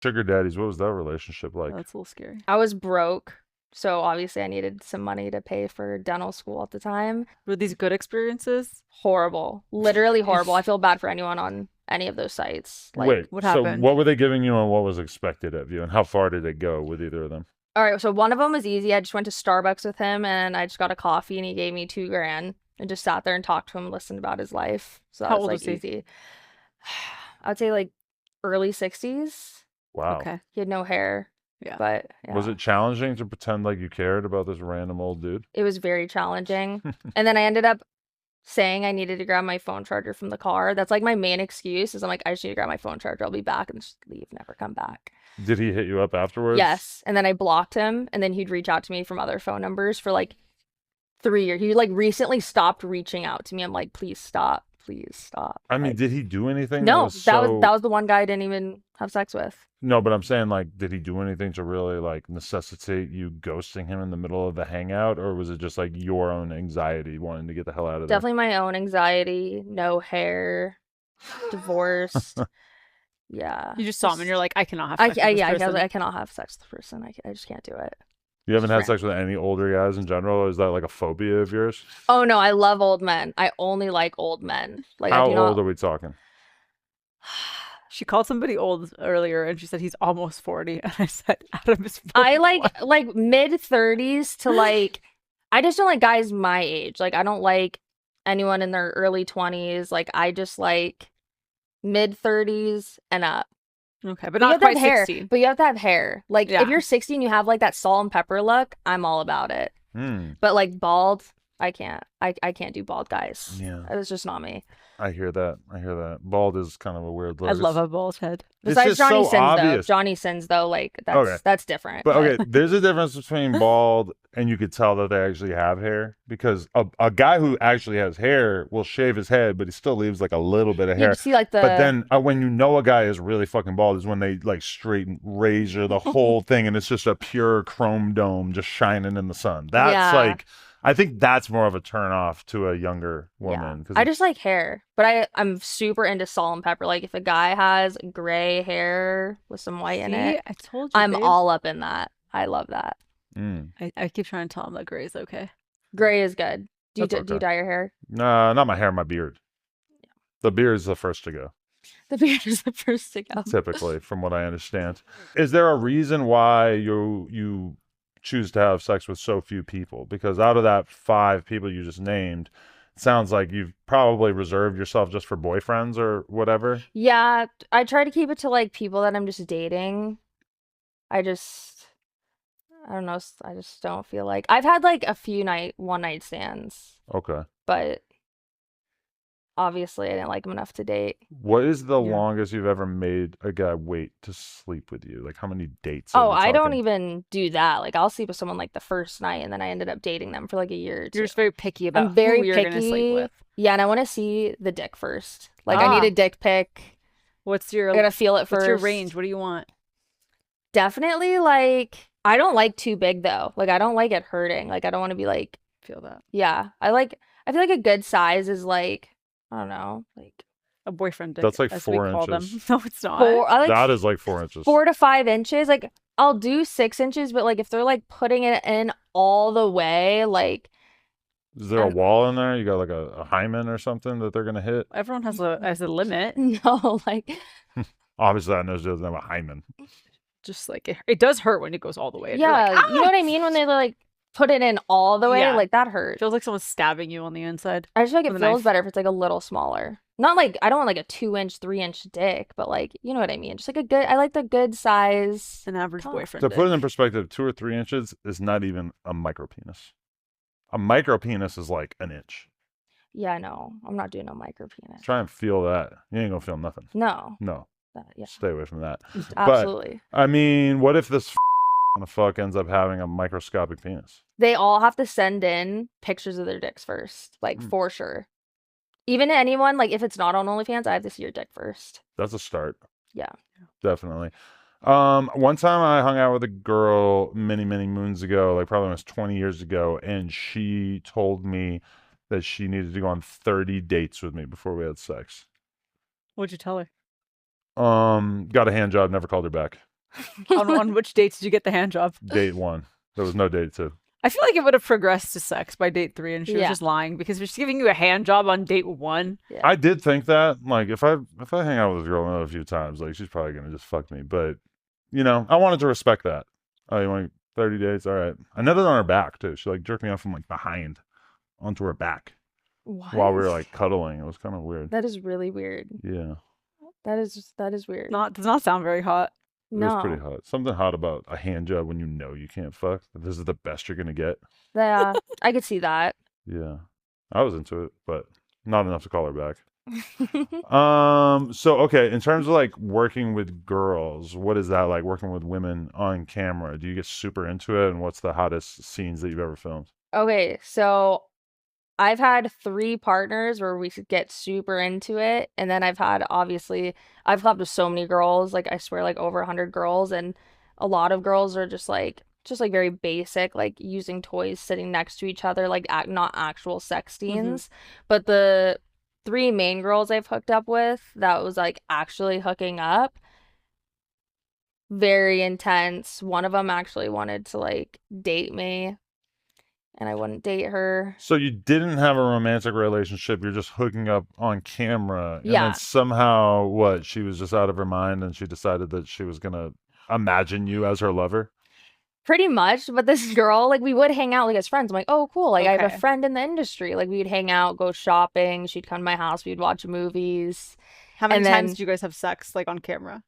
Sugar daddies, what was that relationship like? That's a little scary. I was broke, so obviously I needed some money to pay for dental school at the time. Were these good experiences? Horrible. Literally horrible. I feel bad for anyone on any of those sites. Like, Wait, what so happened? what were they giving you and what was expected of you, and how far did it go with either of them? all right, so one of them was easy. I just went to Starbucks with him and I just got a coffee and he gave me 2 grand and just sat there and talked to him, listened about his life. So that How was old like was he? easy. I would say like early 60s. Wow. Okay. He had no hair, Yeah. but yeah. Was it challenging to pretend like you cared about this random old dude? It was very challenging. And then I ended up saying I needed to grab my phone charger from the car. That's like my main excuse is I'm like, I just need to grab my phone charger. I'll be back and just leave, never come back. Did he hit you up afterwards? Yes. And then I blocked him and then he'd reach out to me from other phone numbers for like 3 years. He like recently stopped reaching out to me. I'm like, please stop. Please stop. I mean, Like, did he do anything? no, was that so... was the one guy I didn't even have sex with. No, but I'm saying, like, did he do anything to really, like, necessitate you ghosting him in the middle of the hangout? Or was it just, like, your own anxiety wanting to get the hell out of there? Definitely my own anxiety, no hair, divorced. Yeah. You just saw him and you're like, I cannot have sex with this I was person. like, I cannot have sex with this person. I just can't do it. You haven't had Just sex with any older guys in general? Or is that, like, a phobia of yours? Oh no, I love old men. I only like old men. Like How I do old not. are we talking? She called somebody old earlier and she said he's almost 40. And I said, Adam is 41. I like mid 30s to like. I just don't like guys my age. Like I don't like anyone in their early 20s. Like I just like mid 30s and up. Okay, but But you not have to have quite hair. 60. But you have to have hair. Like Yeah. if you're 60 and you have like that salt and pepper look, I'm all about it. Hmm. But like bald, I can't. I can't do bald guys. Yeah. It's just not me. I hear that. I hear that. Bald is kind of a weird look. I love a bald head. It's Besides just Johnny so Sins obvious. though. Johnny Sins though, like Okay. that's different. But okay, there's a difference between bald and you could tell that they actually have hair, because a guy who actually has hair will shave his head, but he still leaves like a little bit of You hair. see like the But then when you know a guy is really fucking bald is when they like straighten razor the whole thing and it's just a pure chrome dome just shining in the sun. That's Yeah. like, I think that's more of a turn off to a younger yeah. woman. I just like hair. But I'm super into salt and pepper. Like if a guy has gray hair with some white in it, I told you, I'm babe. all up in that. I love that. I keep trying to tell him that gray is okay. Gray is good. Do you That's do you okay. dye your hair? Nah, not my hair, my beard. The beard is the first to go. The beard is the first to go. Typically, from what I understand. Is there a reason why you choose to have sex with so few people? Because out of that 5 people you just named, it sounds like you've probably reserved yourself just for boyfriends or whatever. Yeah, I try to keep it to like people that I'm just dating. I don't know. I just don't feel like I've had like a few one night stands, Okay. but obviously I didn't like him enough to date. What is the Yeah. longest you've ever made a guy wait to sleep with you? Like how many dates? are Oh, we I don't talking? even do that. Like I'll sleep with someone like the first night, and then I ended up dating them for like a year or 2. You're just very picky about I'm very who you're picky. gonna sleep with. Yeah, and I want to see the dick first. Like I need a dick pic. What's your I gotta feel it what's first. your range? What do you want? Definitely like I don't like too big though. Like I don't like it hurting. Like I don't want to be like Feel that. yeah. I feel like a good size is like I don't know, like A boyfriend dick. That's like as 4 we call them. inches. No, it's not. 4. I like That is like 4 inches. 4 to 5 inches. Like I'll do 6 inches, but like if they're like putting it in all the way, like Is there a wall in there? You got like a hymen or something that they're gonna hit? Everyone has a limit. no, like Obviously, that knows doesn't have a hymen. Just like it does hurt when it goes all the way. And you're yeah, like, you know what I mean when they like put it in all the way, Yeah. like that It hurts. feels like someone's stabbing you on the inside. I just feel like it with a feels knife. better if it's like a little smaller. Not like I don't want like a 2-inch, 3-inch dick, but like you know what I mean. Just like a good. I like the good size. An average Cock. boyfriend. To dick. put it in perspective, 2 or 3 inches is not even a micro penis. A micro penis is like an inch. Yeah, I know. I'm not doing no micro penis. Try and feel that. You ain't gonna feel nothing. No, No, yeah, stay away from that. absolutely. I mean, what if this fuck ends up having a microscopic penis? They all have to send in pictures of their dicks first, like Mm. for sure. Even anyone, like if it's not on OnlyFans, I have to see your dick first. That's a start. Yeah. Definitely. One time I hung out with a girl many moons ago, like probably almost 20 years ago, and she told me that she needed to go on 30 dates with me before we had sex. What'd you tell her? Got a hand job, never called her back. On which dates did you get the hand job? Date 1. There was no date 2. I feel like it would have progressed to sex by date 3, and she was Yeah. just lying because if she's giving you a hand job on date 1, I did think that, like, if I hang out with a girl another few times, like, she's probably gonna just fuck me. But I wanted to respect that. Oh, you want 30 days? All right. I nutted on her back too. She like jerked me off from like behind onto her back while we were like cuddling. It was kind of weird. That is really weird. Yeah, That is weird. does not sound very hot. it No. was pretty hot. Something hot about a hand job when you can't fuck. This is the best you're gonna get. Yeah, I could see that. Yeah, I was into it, but not enough to call her back. So okay, in terms of like working with girls, what is that like working with women on camera? Do you get super into it, and what's the hottest scenes that you've ever filmed? Okay, so I've had 3 partners where we could get super into it, and then I've clubbed with so many girls, like I swear like over 100 girls, and a lot of girls are just like very basic, like using toys sitting next to each other, like not actual sex scenes. But the 3 main girls I've hooked up with that was like actually hooking up, very intense. One of them actually wanted to like date me, and I wouldn't date her. So you didn't have a romantic relationship, you're just hooking up on camera, and Yeah. then somehow what, she was just out of her mind and she decided that she was gonna imagine you as her lover? Pretty much, but this girl, like, we would hang out like as friends. I'm like, oh, cool. Like, I have Okay. a friend in the industry. Like, we'd hang out, go shopping. She'd come to my house. We'd watch movies. How many And times then- did you guys have sex like on camera?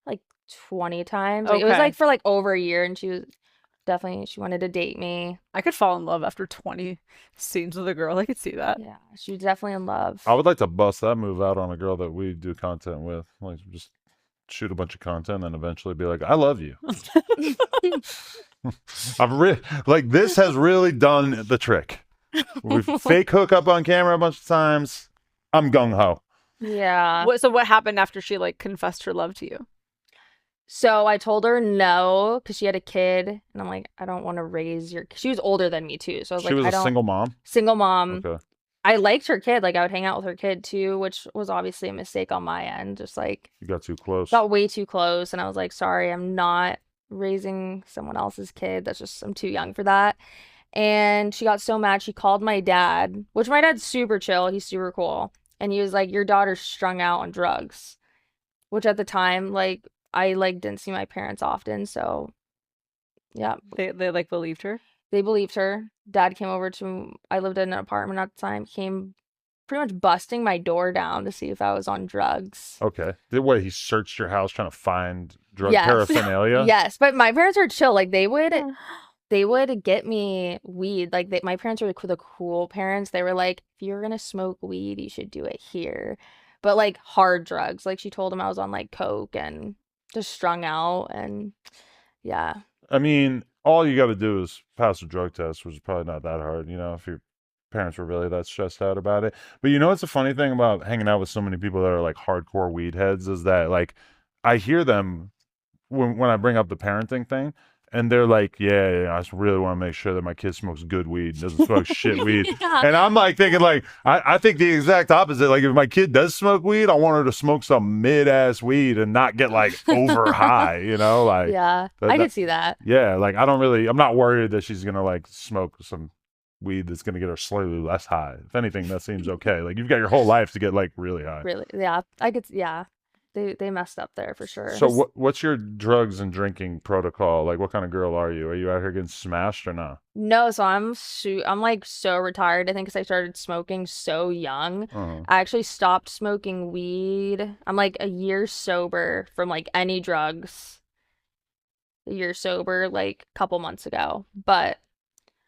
Like 20 times. Like, it was Okay. like for like over a year, and she wanted to date me. I could fall in love after 20 scenes with a girl. I could see that. Yeah, she was definitely in love. I would like to bust that move out on a girl that we do content with. Like, just shoot a bunch of content and eventually be like, I love you. Like, this has really done the trick. We fake hook up on camera a bunch of times. I'm gung ho. Yeah. So what happened after she like confessed her love to you? So I told her no because she had a kid, and I'm like, I don't want to raise your. She was older than me too, so I was She like, was I a don't. single mom. Single mom. Okay. I liked her kid. Like, I would hang out with her kid too, which was obviously a mistake on my end. Just like You got too close. got way too close, and I was like, sorry, I'm not raising someone else's kid. I'm too young for that. And she got so mad, she called my dad, which my dad's super chill. He's super cool. And he was like, your daughter's strung out on drugs, which at the time, like, I like didn't see my parents often. So yeah, They like believed her. they believed her. Dad came over I lived in an apartment at the time, came pretty much busting my door down to see if I was on drugs. Okay. What, he searched your house trying to find drug Yes. paraphernalia? Yes, but my parents are chill. Like, they would get me weed. Like, my parents were the cool parents. They were like, if you're gonna smoke weed, you should do it here. But like hard drugs. Like, she told him I was on like coke and just strung out, and yeah. I mean, all you got to do is pass a drug test, which is probably not that hard, if your parents were really that stressed out about it. But what's the funny thing about hanging out with so many people that are like hardcore weed heads is that, like, I hear them when I bring up the parenting thing, and they're like, yeah, I just really want to make sure that my kid smokes good weed, doesn't smoke shit weed. Yeah. And I'm like thinking, like, I think the exact opposite. Like, if my kid does smoke weed, I want her to smoke some mid-ass weed and not get like over high, like, Yeah, that- I that- could see that. yeah, like, I'm not worried that she's gonna like smoke some weed that's gonna get her slightly less high. If anything, that seems okay. Like, you've got your whole life to get like really high. Really, yeah, I could. Yeah, they messed up there for sure. So what's your drugs and drinking protocol? Like, what kind of girl are you? Are you out here getting smashed or not? No, so I'm like so retired. I think because I started smoking so young. Uh-huh. I actually stopped smoking weed. I'm like a year sober from like any drugs. A year sober, like a couple months ago. But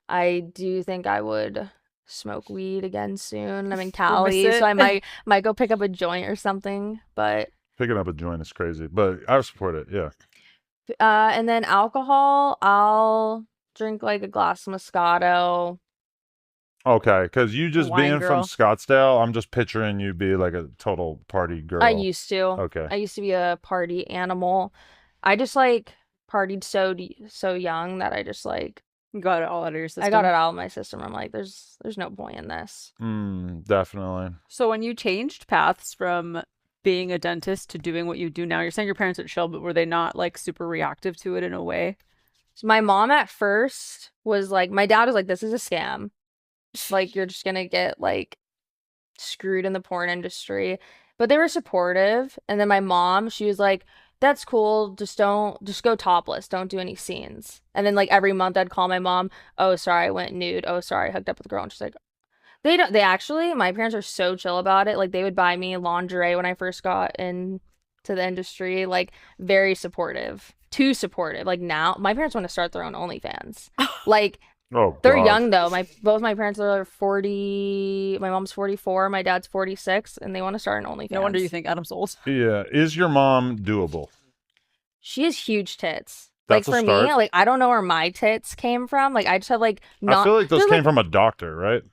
I do think I would smoke weed again soon. I'm in Cali, it. so I might go pick up a joint or something. But Picking up a joint is crazy, but I support it. Yeah. and then alcohol, I'll drink like a glass of Moscato. Okay, because you just Wine being girl. from Scottsdale, I'm just picturing you be like a total party girl. I used to. Okay. I used to be a party animal. I just like partied so young that I just like You got it all out of your system. I got it out of my system. I'm like, there's no point in this. Definitely. So when you changed paths from being a dentist to doing what you do now? You're saying your parents are chill, but were they not like super reactive to it in a way? So my mom at first was like, my dad was like, this is a scam. Like, you're just gonna get like screwed in the porn industry. But they were supportive. And then my mom, she was like, that's cool. Just go topless. Don't do any scenes. And then like every month I'd call my mom, oh, sorry, I went nude. Oh, sorry, I hooked up with a girl. And she's like, my parents are so chill about it. Like, they would buy me lingerie when I first got into the industry. Like, very supportive. Too supportive. Like, now my parents want to start their own OnlyFans. Like, Oh, they're God. young though. Both my parents are 40. My mom's 44. My dad's 46, and they want to start an OnlyFans. No wonder you think Adam's old. Yeah. Is your mom doable? She has huge tits. That's like, a for me, start. like, I don't know where my tits came from. Like, I just have like not. I feel like those they're, came from a doctor, right?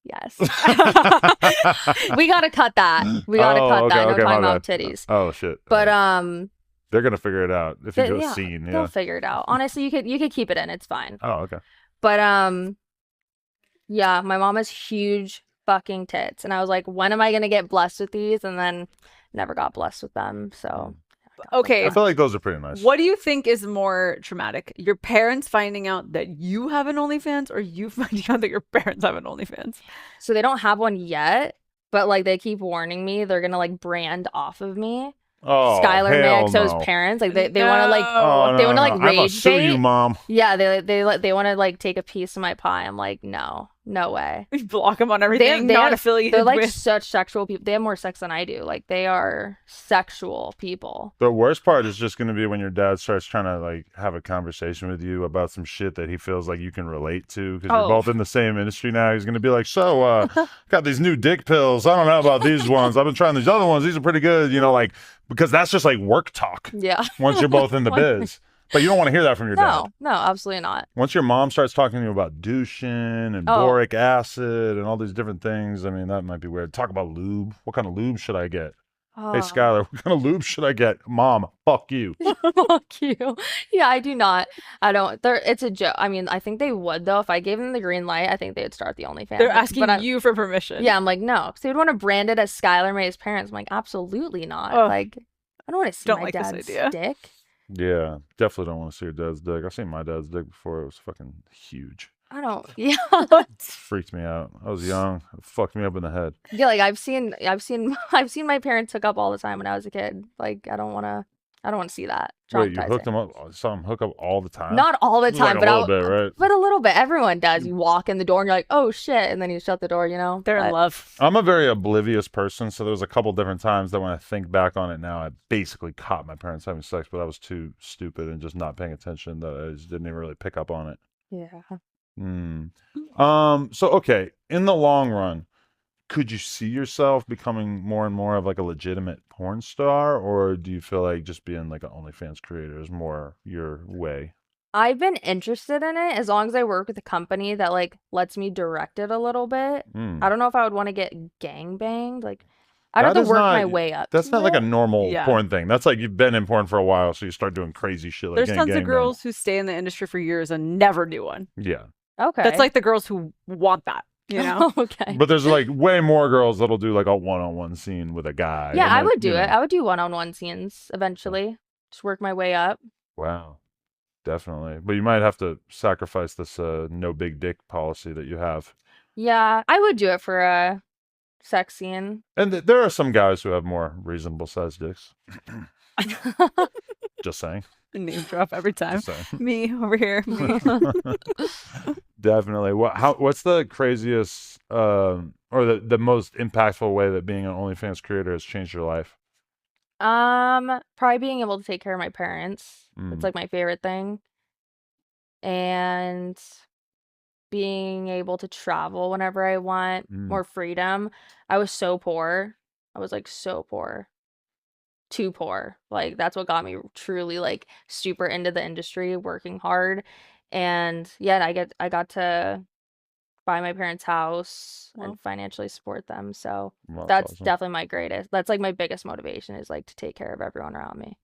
Yes. We gotta cut that. We gotta Oh, cut okay, that. No okay, my talking about bad. titties. Oh shit. But they're gonna figure it out if you go yeah, scene. they'll Yeah. figure it out. Honestly, you could keep it in. It's fine. Oh, okay. But yeah, my mom has huge fucking tits, and I was like, when am I gonna get blessed with these? And then never got blessed with them. So Okay. I feel like those are pretty nice. What do you think is more traumatic? Your parents finding out that you have an OnlyFans, or you finding out that your parents have an OnlyFans? So they don't have one yet, but like they keep warning me they're gonna like brand off of me. Oh, Skylar hell Maxo's no. parents, like they want to like Oh, they no, wanna, no, like, no. I'm gonna rage sue you, bait. mom. Yeah, they want to like take a piece of my pie. I'm like, no way. You block them on everything. Not affiliated They're like with. such sexual people. They have more sex than I do. Like, they are sexual people. The worst part is just going to be when your dad starts trying to like have a conversation with you about some shit that he feels like you can relate to because Oh. you're both in the same industry now. He's going to be like, so got these new dick pills. I don't know about these ones. I've been trying these other ones. These are pretty good, like, because that's just like work talk Yeah. once you're both in the biz. But you don't want to hear that from your dad. No, absolutely not. Once your mom starts talking to you about douching and Oh. boric acid and all these different things, I mean, that might be weird. Talk about lube. What kind of lube should I get? Hey, Oh, Skylar, what kind of lube should I get? Mom, fuck you. fuck you. Yeah, I do not. I don't. It's a joke. I mean, I think they would though. If I gave them the green light, I think they would start the OnlyFans. They're asking But you for permission. Yeah, I'm like, no, because they would want to brand it as Skylar May's parents. I'm like, absolutely not. Oh. Like, I don't want to see Don't my like this dad's idea. dick. Yeah, definitely don't want to see your dad's dick. I've seen my dad's dick before. It was fucking huge. I don't. Yeah. Freaked me out. I was young. It fucked me up in the head. Yeah, like I've seen my parents hook up all the time when I was a kid. Like, I don't want to see that. Wait, you hooked Traumatizing. him up? Saw him hook up all the time? Not all the It was like time, a but little bit, right? but a little bit. Everyone does. You walk in the door and you're like, oh shit, and then you shut the door. They're in But- love. I'm a very oblivious person, so there was a couple different times that when I think back on it now, I basically caught my parents having sex, but I was too stupid and just not paying attention that I just didn't even really pick up on it. Yeah. So okay, in the long run, could you see yourself becoming more and more of like a legitimate porn star, or do you feel like just being like an OnlyFans creator is more your way? I've been interested in it as long as I work with a company that like lets me direct it a little bit. Hmm. I don't know if I would want to get gang banged. Like, I'd have That to is work not- my way up. That's to not like a it. normal Yeah. porn thing. That's like you've been in porn for a while, so you start doing crazy shit like There's gang, tons gang, of girls who stay in the industry for years and never do one. bang. Yeah. Okay. That's like the girls who want that, Okay. But there's like way more girls that'll do like a one-on-one scene with a guy. Yeah, and, I like, would do you it. know. I would do one-on-one scenes eventually. Just work my way up. Wow. Definitely. But you might have to sacrifice this no big dick policy that you have. Yeah, I would do it for a sex scene. And there are some guys who have more reasonable sized dicks. Just saying. Name drop every time. Just saying. Me over here. Me. Definitely. What's the craziest or the most impactful way that being an OnlyFans creator has changed your life? Probably being able to take care of my parents. Mm. It's like my favorite thing. And being able to travel whenever I want, Mm. more freedom. I was so poor. I was like so poor. Too poor. Like, that's what got me truly like super into the industry, working hard. And yeah, I got to buy my parents' house Wow. and financially support them. So Well, that's awesome. definitely my greatest. That's like my biggest motivation is like to take care of everyone around me.